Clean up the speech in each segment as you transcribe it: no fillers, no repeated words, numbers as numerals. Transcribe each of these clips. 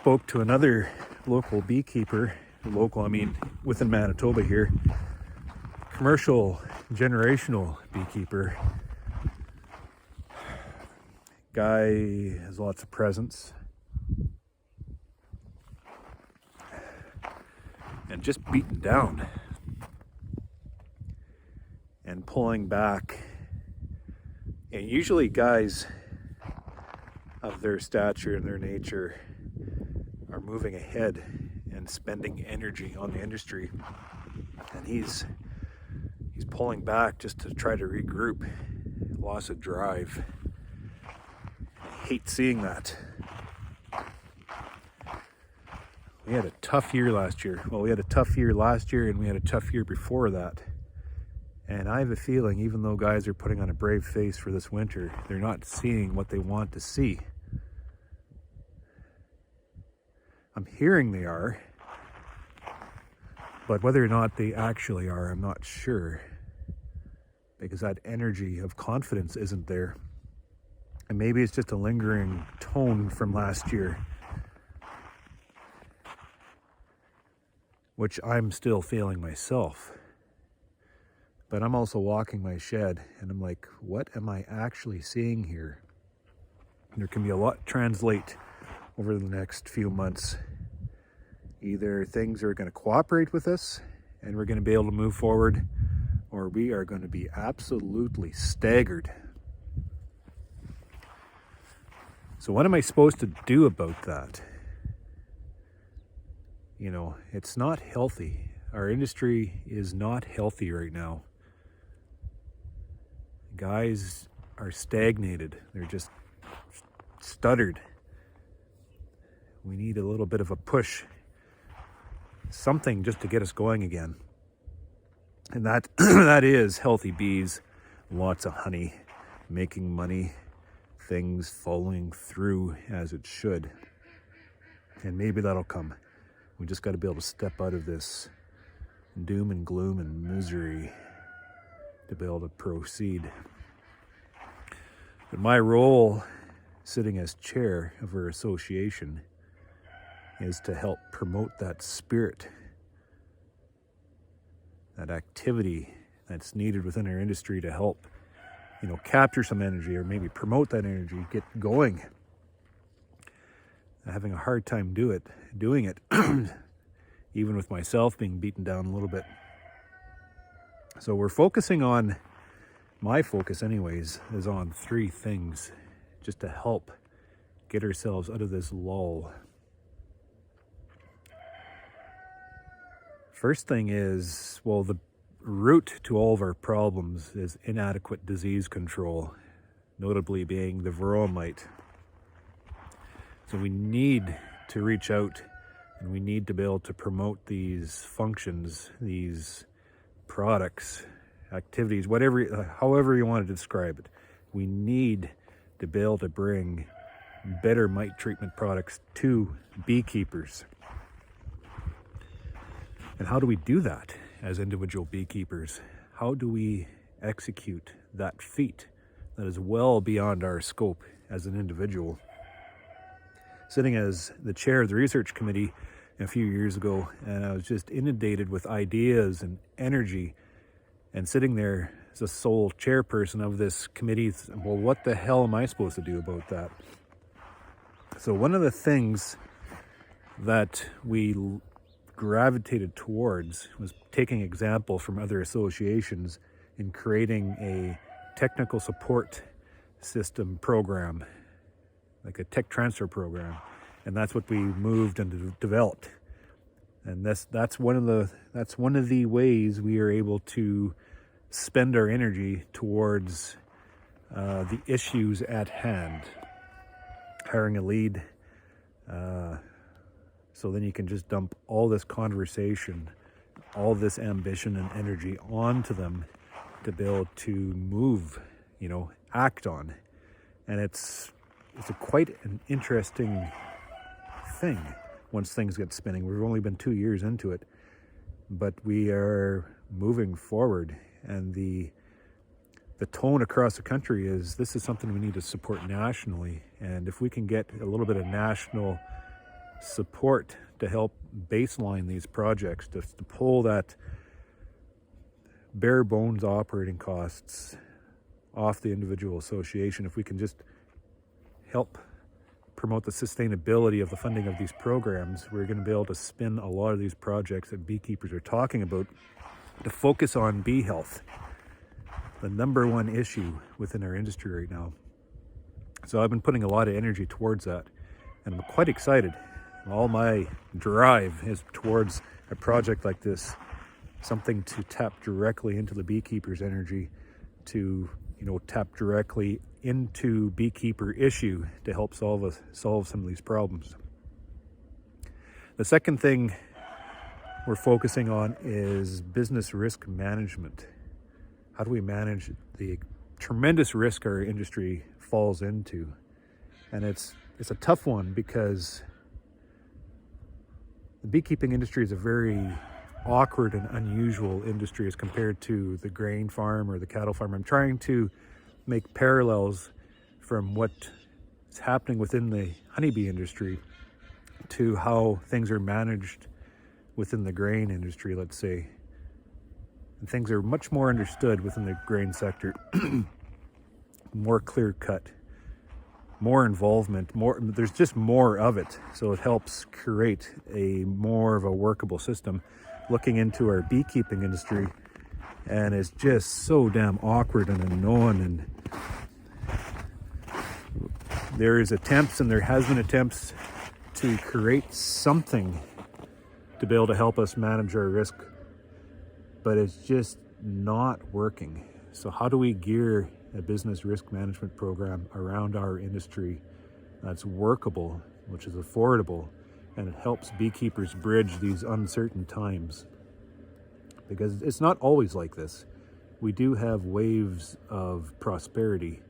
spoke to another local beekeeper, local, I mean within Manitoba here, commercial generational beekeeper. Guy has lots of presence and just beaten down and pulling back. And usually guys of their stature and their nature are moving ahead and spending energy on the industry, and he's pulling back just to try to regroup. Loss of drive. I hate seeing that. We had a tough year last year. Well, we had a tough year last year, and we had a tough year before that. And I have a feeling, even though guys are putting on a brave face for this winter, they're not seeing what they want to see. I'm hearing they are, but whether or not they actually are, I'm not sure, because that energy of confidence isn't there. And maybe it's just a lingering tone from last year, which I'm still feeling myself. But I'm also walking my shed, and I'm like, what am I actually seeing here? There can be a lot translate over the next few months. Either things are going to cooperate with us and we're going to be able to move forward, or we are going to be absolutely staggered. So what am I supposed to do about that? You know, it's not healthy. Our industry is not healthy right now. Guys are stagnated. They're just stuttered. We need a little bit of a push. Something just to get us going again. And that that is healthy bees, lots of honey, making money, things following through as it should. And maybe that'll come. We just got to be able to step out of this doom and gloom and misery to be able to proceed. But my role, sitting as chair of our association, is to help promote that spirit, that activity that's needed within our industry to help, you know, capture some energy or maybe promote that energy, get going. I'm having a hard time doing it, even with myself being beaten down a little bit. So we're focusing on, my focus anyways, is on three things just to help get ourselves out of this lull. First thing is, well, the root to all of our problems is inadequate disease control, notably being the varroa mite. So we need to reach out and we need to be able to promote these functions, these products, activities, however you want to describe it. We need to be able to bring better mite treatment products to beekeepers. And how do we do that as individual beekeepers? How do we execute that feat that is well beyond our scope as an individual? Sitting as the chair of the research committee a few years ago, and I was just inundated with ideas and energy, and sitting there as a sole chairperson of this committee, well, what the hell am I supposed to do about that? So one of the things that we gravitated towards was taking example from other associations in creating a technical support system program, like a tech transfer program, and that's what we moved and developed. And that's one of the ways we are able to spend our energy towards the issues at hand. Hiring a lead, so then you can just dump all this conversation, all this ambition and energy onto them to be able to move, act on. And it's quite an interesting thing once things get spinning. We've only been 2 years into it, but we are moving forward, and the tone across the country is this is something we need to support nationally. And if we can get a little bit of national support to help baseline these projects, to pull that bare bones operating costs off the individual association. If we can just help promote the sustainability of the funding of these programs, we're going to be able to spin a lot of these projects that beekeepers are talking about to focus on bee health, the number one issue within our industry right now. So I've been putting a lot of energy towards that, and I'm quite excited. All my drive is towards a project like this, something to tap directly into the beekeepers' energy, to tap directly into beekeeper issue to help solve some of these problems. The second thing we're focusing on is business risk management. How do we manage the tremendous risk our industry falls into? And it's a tough one, because the beekeeping industry is a very awkward and unusual industry as compared to the grain farm or the cattle farm. I'm trying to make parallels from what is happening within the honeybee industry to how things are managed within the grain industry, let's say. And things are much more understood within the grain sector, more clear cut, more involvement, there's just more of it. So it helps create more of a workable system. Looking into our beekeeping industry, and it's just so damn awkward and annoying, and there has been attempts to create something to be able to help us manage our risk, but it's just not working. So how do we gear a business risk management program around our industry that's workable, which is affordable, and it helps beekeepers bridge these uncertain times? Because it's not always like this. We do have waves of prosperity,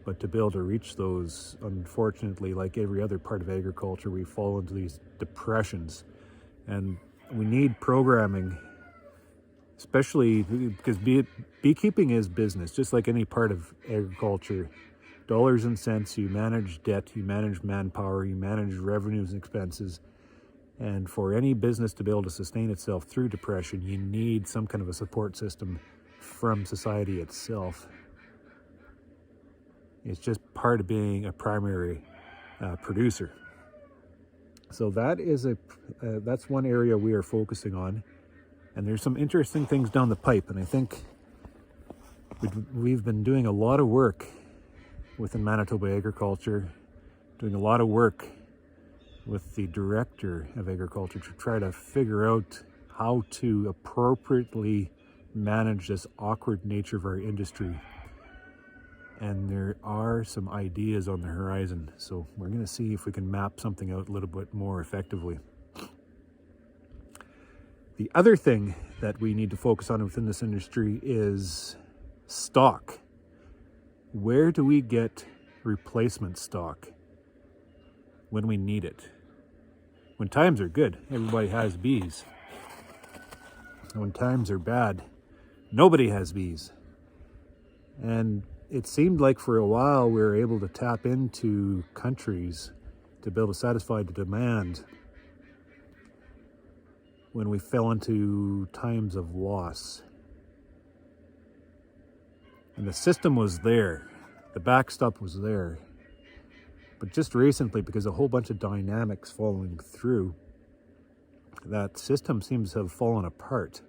but to be able to reach those, unfortunately, like every other part of agriculture, we fall into these depressions. And we need programming, especially because beekeeping is business, just like any part of agriculture. Dollars and cents, you manage debt, you manage manpower, you manage revenues and expenses. And for any business to be able to sustain itself through depression, you need some kind of a support system from society itself. It's just part of being a primary producer. So that's one area we are focusing on. And there's some interesting things down the pipe. And I think we've been doing a lot of work within Manitoba Agriculture, doing a lot of work with the Director of Agriculture to try to figure out how to appropriately manage this awkward nature of our industry. And there are some ideas on the horizon, so we're going to see if we can map something out a little bit more effectively. The other thing that we need to focus on within this industry is stock. Where do we get replacement stock when we need it? When times are good, everybody has bees. And when times are bad, nobody has bees. And it seemed like for a while we were able to tap into countries to be able to satisfy the demand when we fell into times of loss. And the system was there, the backstop was there. But just recently, because a whole bunch of dynamics following through, that system seems to have fallen apart.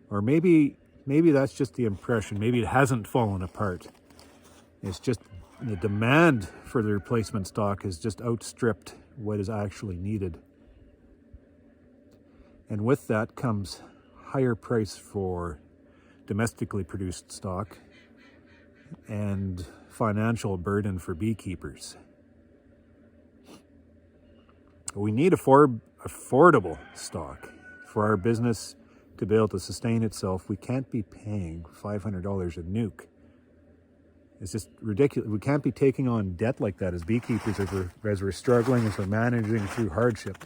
Or maybe that's just the impression. Maybe it hasn't fallen apart. It's just the demand for the replacement stock has just outstripped what is actually needed. And with that comes higher price for domestically produced stock and financial burden for beekeepers. We need affordable stock for our business to be able to sustain itself. We can't be paying $500 a nuke. It's just ridiculous. We can't be taking on debt like that as beekeepers as we're struggling, as we're managing through hardship.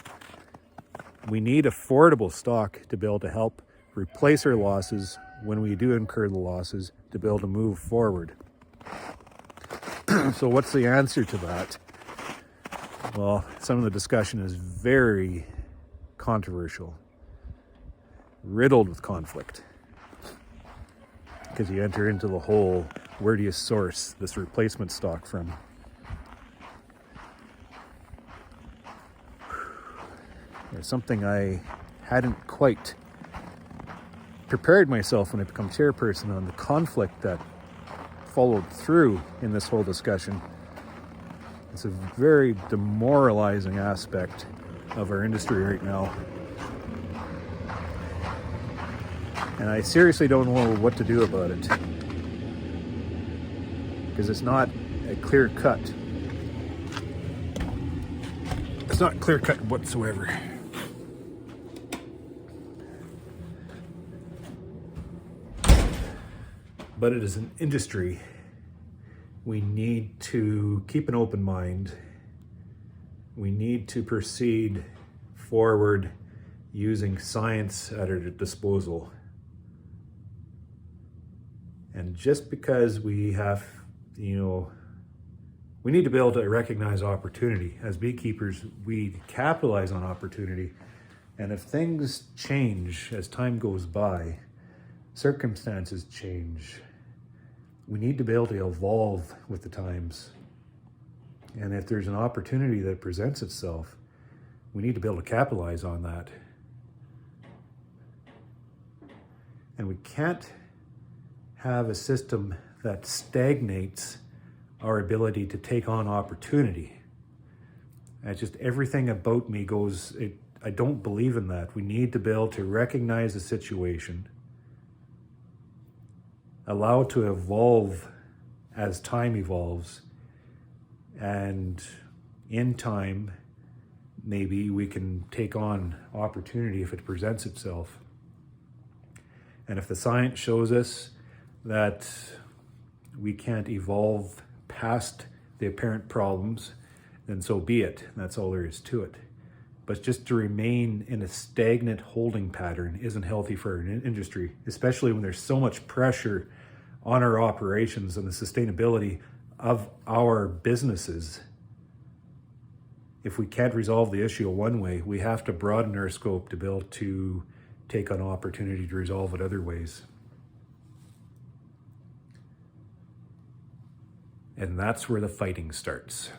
We need affordable stock to be able to help replace our losses when we do incur the losses, to be able to move forward. So what's the answer to that? Well, some of the discussion is very controversial, riddled with conflict, because you enter into the whole, where do you source this replacement stock from? There's something I hadn't quite prepared myself when I become chairperson on, the conflict that followed through in this whole discussion. It's a very demoralizing aspect of our industry right now. And I seriously don't know what to do about it, because it's not a clear cut. It's not clear cut whatsoever. But it is an industry. We need to keep an open mind. We need to proceed forward using science at our disposal. And just because we have, we need to be able to recognize opportunity. As beekeepers, we capitalize on opportunity. And if things change as time goes by, circumstances change, we need to be able to evolve with the times. And if there's an opportunity that presents itself, we need to be able to capitalize on that. And we can't have a system that stagnates our ability to take on opportunity. It's just everything about me goes, I don't believe in that. We need to be able to recognize the situation, allow it to evolve as time evolves, and in time, maybe we can take on opportunity if it presents itself. And if the science shows us that we can't evolve past the apparent problems, then so be it. That's all there is to it. But just to remain in a stagnant holding pattern isn't healthy for an industry, especially when there's so much pressure on our operations and the sustainability of our businesses. If we can't resolve the issue one way, we have to broaden our scope to be able to take on opportunity to resolve it other ways. And that's where the fighting starts.